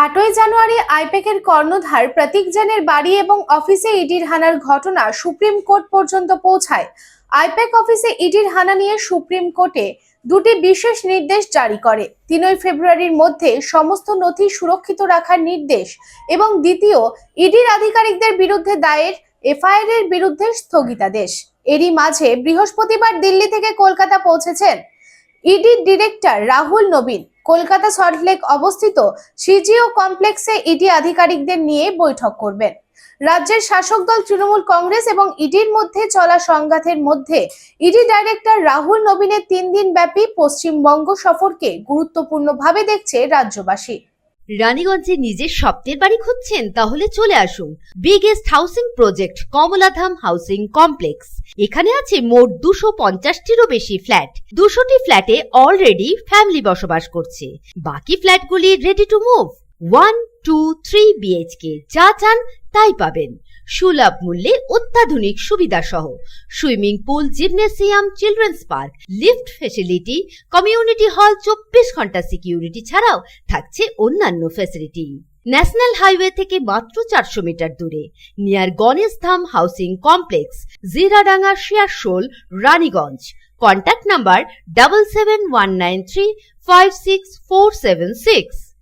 8ই জানুয়ারি আইপ্যাকের কর্ণধার প্রতীক জৈনের বাড়ি এবং অফিসে ইডির হানার ঘটনা সুপ্রিম কোর্ট পর্যন্ত পৌঁছায়। আইপ্যাক অফিসে ইডির হানা নিয়ে সুপ্রিম কোর্টে দুটি বিশেষ নির্দেশ জারি করে। 3 ফেব্রুয়ারির মধ্যে সমস্ত নথি সুরক্ষিত রাখার নির্দেশ এবং দ্বিতীয়, ইডির আধিকারিকদের বিরুদ্ধে দায়ের এফআইআর এর বিরুদ্ধে স্থগিতাদেশ। এরই মাঝে বৃহস্পতিবার দিল্লি থেকে কলকাতা পৌঁছেছেন ইডি ডিরেক্টর রাহুল নবীন। কলকাতা সল্টলেক অবস্থিত সিজিও কমপ্লেক্সে ইডি আধিকারিকদের নিয়ে বৈঠক করবেন। রাজ্যের শাসক দল তৃণমূল কংগ্রেস এবং ইডির মধ্যে চলা সংঘাতের মধ্যে ইডি ডাইরেক্টর রাহুল নবীনের 3 দিন ব্যাপী পশ্চিমবঙ্গ সফরকে গুরুত্বপূর্ণভাবে দেখছে রাজ্যবাসী। রানীগঞ্জে নিজের স্বপ্নের বাড়ি খুঁজছেন? তাহলে চলে আসুন biggest housing project Kamaladham housing complex. এখানে আছে মোট 250টিরও বেশি ফ্ল্যাট। 200টি ফ্ল্যাটে অলরেডি ফ্যামিলি বসবাস করছে, বাকি ফ্ল্যাটগুলি রেডি টু মুভ। 1, 2, 3 বিএইচকে যা চান তাই পাবেন সুলভ মূল্যে, অত্যাধুনিক সুবিধা সহ। Swimming pool, gymnasium, children's park, lift facility, community hall, 24 ঘন্টা সিকিউরিটি ছাড়াও থাকছে অন্যান্য ফ্যাসিলিটি। ন্যাশনাল হাইওয়ে থেকে মাত্র 400 মিটার দূরে, near Ganesh Dham housing complex, Jiradanga, Searsole, Raniganj. Contact number 7719356476।